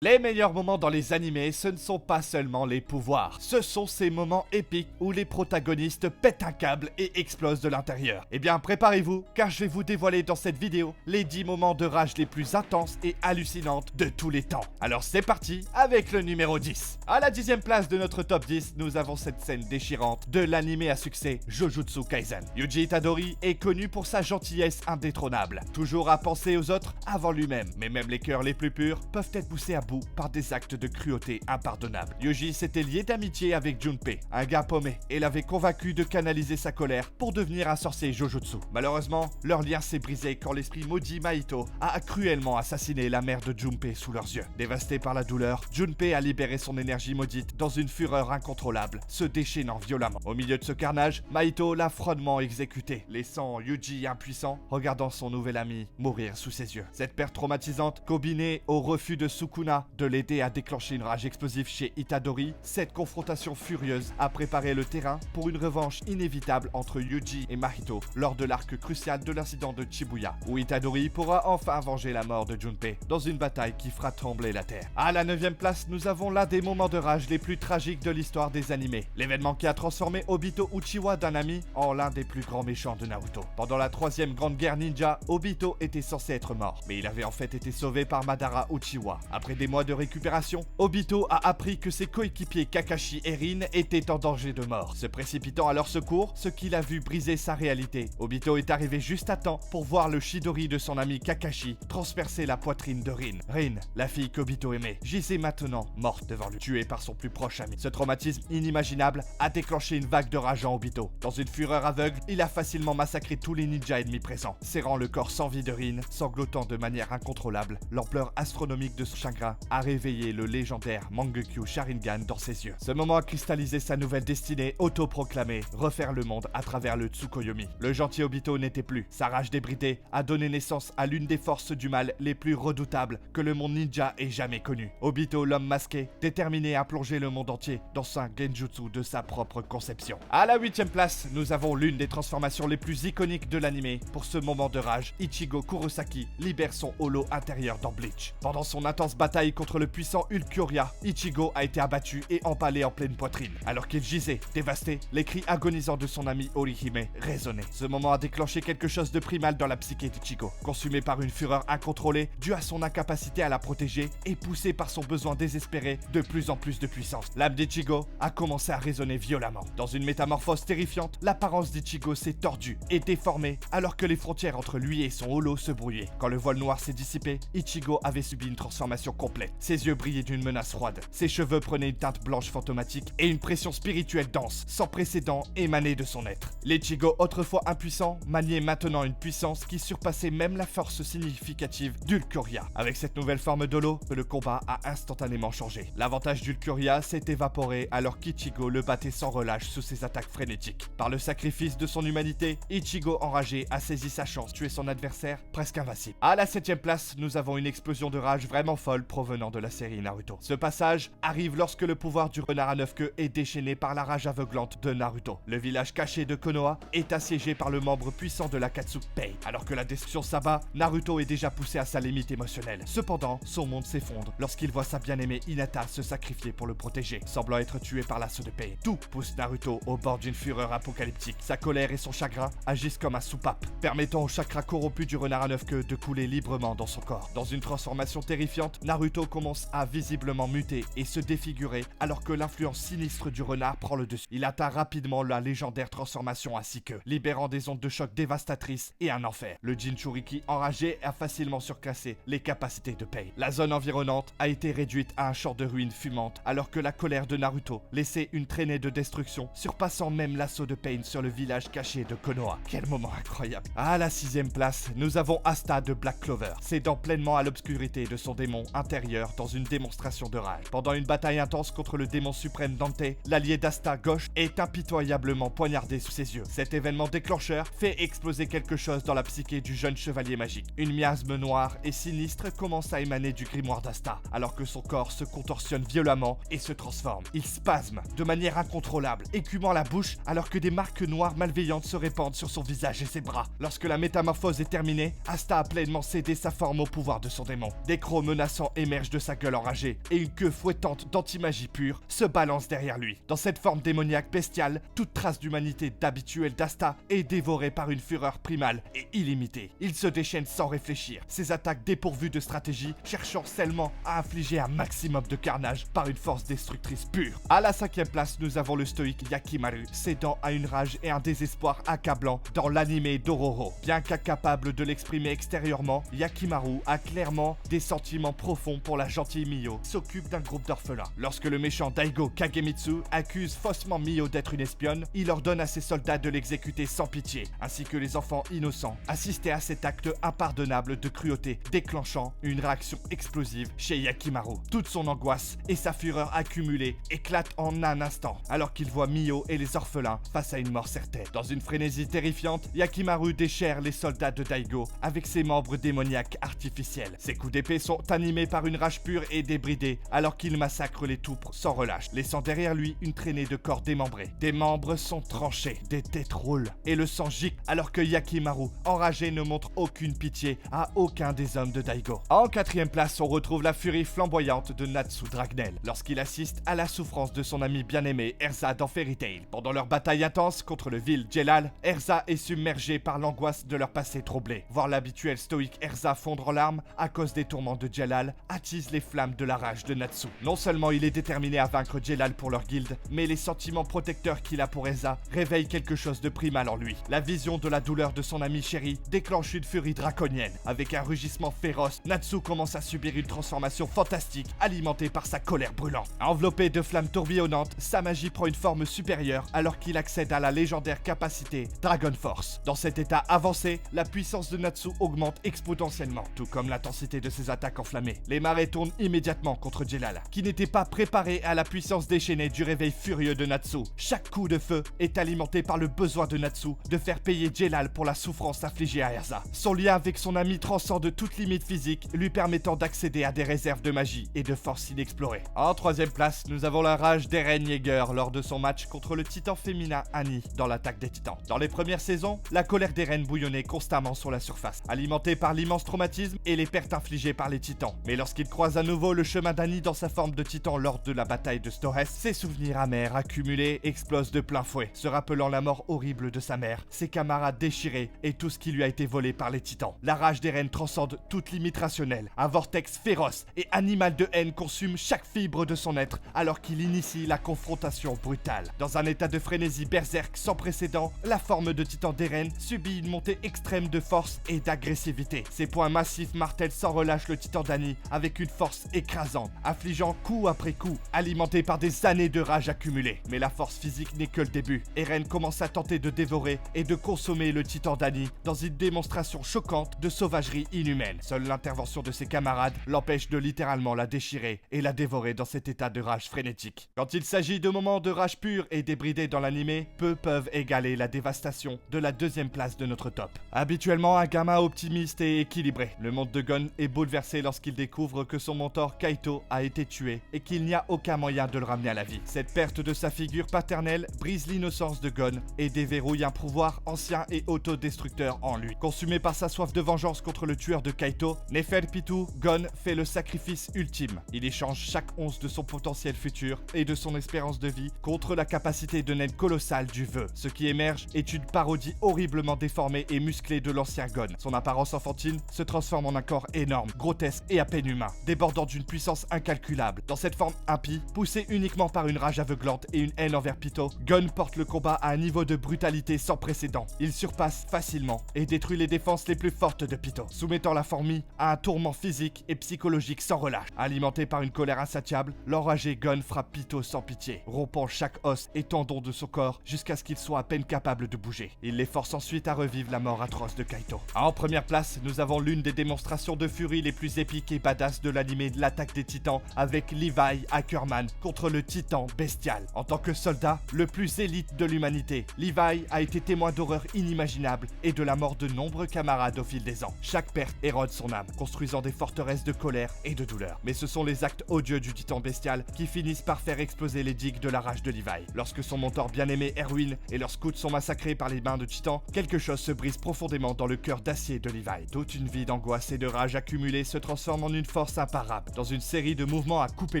Les meilleurs moments dans les animés, ce ne sont pas seulement les pouvoirs. Ce sont ces moments épiques où les protagonistes pètent un câble et explosent de l'intérieur. Eh bien, préparez-vous, car je vais vous dévoiler dans cette vidéo les 10 moments de rage les plus intenses et hallucinantes de tous les temps. Alors c'est parti avec le numéro 10. À la 10e place de notre top 10, nous avons cette scène déchirante de l'animé à succès Jujutsu Kaisen. Yuji Itadori est connu pour sa gentillesse indétrônable, toujours à penser aux autres avant lui-même. Mais même les cœurs les plus purs peuvent être poussés à bout par des actes de cruauté impardonnables. Yuji s'était lié d'amitié avec Junpei, un gars paumé, et l'avait convaincu de canaliser sa colère pour devenir un sorcier Jujutsu. Malheureusement, leur lien s'est brisé quand l'esprit maudit Mahito a cruellement assassiné la mère de Junpei sous leurs yeux. Dévasté par la douleur, Junpei a libéré son énergie maudite dans une fureur incontrôlable, se déchaînant violemment. Au milieu de ce carnage, Mahito l'a froidement exécuté, laissant Yuji impuissant, regardant son nouvel ami mourir sous ses yeux. Cette perte traumatisante, combinée au refus de Sukuna de l'aider à déclencher une rage explosive chez Itadori, cette confrontation furieuse a préparé le terrain pour une revanche inévitable entre Yuji et Mahito lors de l'arc crucial de l'incident de Shibuya, où Itadori pourra enfin venger la mort de Junpei dans une bataille qui fera trembler la terre. À la 9e place, nous avons l'un des moments de rage les plus tragiques de l'histoire des animés, l'événement qui a transformé Obito Uchiwa d'un ami en l'un des plus grands méchants de Naruto. Pendant la 3e grande guerre ninja, Obito était censé être mort, mais il avait en fait été sauvé par Madara Uchiwa. Après des mois de récupération, Obito a appris que ses coéquipiers Kakashi et Rin étaient en danger de mort. Se précipitant à leur secours, ce qu'il a vu briser sa réalité. Obito est arrivé juste à temps pour voir le Chidori de son ami Kakashi transpercer la poitrine de Rin. Rin, la fille qu'Obito aimait, gisait maintenant morte devant lui, tuée par son plus proche ami. Ce traumatisme inimaginable a déclenché une vague de rage en Obito. Dans une fureur aveugle, il a facilement massacré tous les ninjas ennemis présents, serrant le corps sans vie de Rin, sanglotant de manière incontrôlable. L'ampleur astronomique de son chagrin a réveillé le légendaire Mangekyo Sharingan dans ses yeux. Ce moment a cristallisé sa nouvelle destinée autoproclamée, refaire le monde à travers le Tsukuyomi. Le gentil Obito n'était plus. Sa rage débridée a donné naissance à l'une des forces du mal les plus redoutables que le monde ninja ait jamais connu. Obito, l'homme masqué, déterminé à plonger le monde entier dans un genjutsu de sa propre conception. À la 8e place, nous avons l'une des transformations les plus iconiques de l'anime. Pour ce moment de rage, Ichigo Kurosaki libère son holo intérieur dans Bleach. Pendant son intense bataille contre le puissant Ulquiorra, Ichigo a été abattu et empalé en pleine poitrine. Alors qu'il gisait, dévasté, les cris agonisants de son ami Orihime résonnaient. Ce moment a déclenché quelque chose de primal dans la psyché d'Ichigo. Consumé par une fureur incontrôlée, due à son incapacité à la protéger et poussé par son besoin désespéré de plus en plus de puissance, l'âme d'Ichigo a commencé à résonner violemment. Dans une métamorphose terrifiante, l'apparence d'Ichigo s'est tordue et déformée alors que les frontières entre lui et son holo se brouillaient. Quand le voile noir s'est dissipé, Ichigo avait subi une transformation complète. Ses yeux brillaient d'une menace froide. Ses cheveux prenaient une teinte blanche fantomatique et une pression spirituelle dense, sans précédent, émanait de son être. L'Ichigo, autrefois impuissant, maniait maintenant une puissance qui surpassait même la force significative d'Ulquiorra. Avec cette nouvelle forme d'holo, le combat a instantanément changé. L'avantage d'Ulquiorra s'est évaporé alors qu'Ichigo le battait sans relâche sous ses attaques frénétiques. Par le sacrifice de son humanité, Ichigo enragé a saisi sa chance, tuer son adversaire presque invincible. À la 7e place, nous avons une explosion de rage vraiment folle provenant de la série Naruto. Ce passage arrive lorsque le pouvoir du renard à 9 queues est déchaîné par la rage aveuglante de Naruto. Le village caché de Konoha est assiégé par le membre puissant de l'Akatsuki Pei. Alors que la destruction s'abat, Naruto est déjà poussé à sa limite émotionnelle. Cependant, son monde s'effondre lorsqu'il voit sa bien-aimée Hinata se sacrifier pour le protéger, semblant être tué par l'assaut de Pei. Tout pousse Naruto au bord d'une fureur apocalyptique. Sa colère et son chagrin agissent comme un soupape, permettant au chakra corrompu du renard à 9 queues de couler librement dans son corps. Dans une transformation terrifiante, Naruto commence à visiblement muter et se défigurer alors que l'influence sinistre du renard prend le dessus. Il atteint rapidement la légendaire transformation à 6 queues, libérant des ondes de choc dévastatrices et un enfer. Le Jinchuriki enragé a facilement surclassé les capacités de Pei. La zone environnante a été réduite à un champ de ruines fumantes alors que la colère de Naruto laissait une traînée de destruction, surpassant même l'assaut de Pain sur le village caché de Konoha. Quel moment incroyable! À la 6e place, nous avons Asta de Black Clover, cédant pleinement à l'obscurité de son démon intérieur dans une démonstration de rage. Pendant une bataille intense contre le démon suprême Dante, l'allié d'Asta gauche est impitoyablement poignardé sous ses yeux. Cet événement déclencheur fait exploser quelque chose dans la psyché du jeune chevalier magique. Une miasme noire et sinistre commence à émaner du grimoire d'Asta, alors que son corps se contorsionne violemment et se transforme. Il spasme de manière incontrôlable, écumant la bouche alors que des marques noires malveillantes se répandent sur son visage et ses bras. Lorsque la métamorphose est terminée, Asta a pleinement cédé sa forme au pouvoir de son démon. Des crocs menaçants émanent émerge de sa gueule enragée et une queue fouettante d'antimagie pure se balance derrière lui. Dans cette forme démoniaque bestiale, toute trace d'humanité d'habituel d'Asta est dévorée par une fureur primale et illimitée. Il se déchaîne sans réfléchir, ses attaques dépourvues de stratégie, cherchant seulement à infliger un maximum de carnage par une force destructrice pure. À la 5e place, nous avons le stoïque Yakimaru, cédant à une rage et un désespoir accablant dans l'anime Dororo. Bien qu'incapable de l'exprimer extérieurement, Yakimaru a clairement des sentiments profonds pour la gentille Mio, s'occupe d'un groupe d'orphelins. Lorsque le méchant Daigo Kagemitsu accuse faussement Mio d'être une espionne, il ordonne à ses soldats de l'exécuter sans pitié, ainsi que les enfants innocents, assister à cet acte impardonnable de cruauté, déclenchant une réaction explosive chez Yakimaru. Toute son angoisse et sa fureur accumulée éclatent en un instant, alors qu'il voit Mio et les orphelins face à une mort certaine. Dans une frénésie terrifiante, Yakimaru déchire les soldats de Daigo avec ses membres démoniaques artificiels. Ses coups d'épée sont animés par une rage pure et débridée, alors qu'il massacre les troupes sans relâche, laissant derrière lui une traînée de corps démembrés. Des membres sont tranchés, des têtes roulent, et le sang gicle, alors que Yakimaru, enragé, ne montre aucune pitié à aucun des hommes de Daigo. En 4e place, on retrouve la furie flamboyante de Natsu Dragnel, lorsqu'il assiste à la souffrance de son ami bien-aimé Erza dans Fairy Tail. Pendant leur bataille intense contre le vil Jelal, Erza est submergé par l'angoisse de leur passé troublé. Voir l'habituel stoïque Erza fondre en larmes à cause des tourments de Jelal attise les flammes de la rage de Natsu. Non seulement il est déterminé à vaincre Jelal pour leur guilde, mais les sentiments protecteurs qu'il a pour Erza réveillent quelque chose de primal en lui. La vision de la douleur de son ami chéri déclenche une furie draconienne. Avec un rugissement féroce, Natsu commence à subir une transformation fantastique alimentée par sa colère brûlante. Enveloppé de flammes tourbillonnantes, sa magie prend une forme supérieure alors qu'il accède à la légendaire capacité Dragon Force. Dans cet état avancé, la puissance de Natsu augmente exponentiellement, tout comme l'intensité de ses attaques enflammées. Les marées tournent immédiatement contre Jelal, qui n'était pas préparé à la puissance déchaînée du réveil furieux de Natsu. Chaque coup de feu est alimenté par le besoin de Natsu de faire payer Jelal pour la souffrance infligée à Erza. Son lien avec son ami transcende toute limite physique, lui permettant d'accéder à des réserves de magie et de force inexplorées. En 3e place, nous avons la rage d'Eren Yeager lors de son match contre le titan féminin Annie dans l'attaque des titans. Dans les premières saisons, la colère d'Eren bouillonnait constamment sur la surface, alimentée par l'immense traumatisme et les pertes infligées par les titans. Mais lorsqu'il croise à nouveau le chemin d'Annie dans sa forme de titan lors de la bataille de Stores, ses souvenirs amers accumulés explosent de plein fouet, se rappelant la mort horrible de sa mère, ses camarades déchirés et tout ce qui lui a été volé par les titans. La rage d'Eren transcende toute limite rationnelle. Un vortex féroce et animal de haine consume chaque fibre de son être alors qu'il initie la confrontation brutale. Dans un état de frénésie berserk sans précédent, la forme de titan d'Eren subit une montée extrême de force et d'agressivité. Ses poings massifs martèlent sans relâche le titan d'Annie avec une force écrasante, affligeant coup après coup, alimenté par des années de rage accumulée. Mais la force physique n'est que le début. Eren commence à tenter de dévorer et de consommer le titan d'Annie dans une démonstration choquante de sauvagerie inhumaine. Seule l'intervention de ses camarades l'empêche de littéralement la déchirer et la dévorer dans cet état de rage frénétique. Quand il s'agit de moments de rage pure et débridée dans l'anime, peu peuvent égaler la dévastation de la 2e place de notre top. Habituellement un gamin optimiste et équilibré, le monde de Gon est bouleversé lorsqu'il découvre que son mentor Kaito a été tué et qu'il n'y a aucun moyen de le ramener à la vie. Cette perte de sa figure paternelle brise l'innocence de Gon et déverrouille un pouvoir ancien et autodestructeur en lui. Consumé par sa soif de vengeance contre le tueur de Kaito, Neferpitou, Gon fait le sacrifice ultime. Il échange chaque once de son potentiel futur et de son espérance de vie contre la capacité de naine colossale du vœu. Ce qui émerge est une parodie horriblement déformée et musclée de l'ancien Gon. Son apparence enfantine se transforme en un corps énorme, grotesque et à peine humain, débordant d'une puissance incalculable. Dans cette forme impie, poussée uniquement par une rage aveuglante et une haine envers Pyto, Gon porte le combat à un niveau de brutalité sans précédent. Il surpasse facilement et détruit les défenses les plus fortes de Pyto, soumettant la fourmi à un tourment physique et psychologique sans relâche. Alimenté par une colère insatiable, l'enragé Gon frappe Pyto sans pitié, rompant chaque os et tendon de son corps jusqu'à ce qu'il soit à peine capable de bouger. Il les force ensuite à revivre la mort atroce de Kaito. En première place, nous avons l'une des démonstrations de furie les plus épiques et badass de l'anime de l'attaque des titans avec Levi Ackerman contre le titan bestial. En tant que soldat, le plus élite de l'humanité, Levi a été témoin d'horreurs inimaginables et de la mort de nombreux camarades au fil des ans. Chaque perte érode son âme, construisant des forteresses de colère et de douleur. Mais ce sont les actes odieux du titan bestial qui finissent par faire exploser les digues de la rage de Levi. Lorsque son mentor bien-aimé Erwin et leurs scouts sont massacrés par les mains de Titan, quelque chose se brise profondément dans le cœur d'acier de Levi. Toute une vie d'angoisse et de rage accumulée se transforme en une force force imparable. Dans une série de mouvements à couper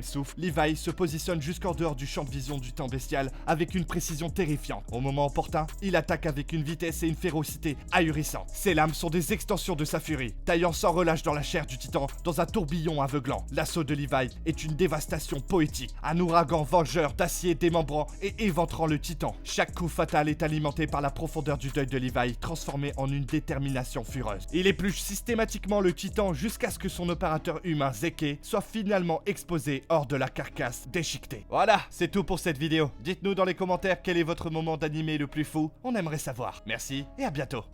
le souffle, Levi se positionne jusqu'en dehors du champ de vision du temps bestial avec une précision terrifiante. Au moment opportun, il attaque avec une vitesse et une férocité ahurissante. Ses lames sont des extensions de sa furie, taillant sans relâche dans la chair du titan dans un tourbillon aveuglant. L'assaut de Levi est une dévastation poétique, un ouragan vengeur d'acier démembrant et éventrant le titan. Chaque coup fatal est alimenté par la profondeur du deuil de Levi, transformé en une détermination fureuse. Il épluche systématiquement le titan jusqu'à ce que son opérateur humain Zeke soit finalement exposé hors de la carcasse déchiquetée. Voilà, c'est tout pour cette vidéo. Dites-nous dans les commentaires quel est votre moment d'animé le plus fou, on aimerait savoir. Merci et à bientôt.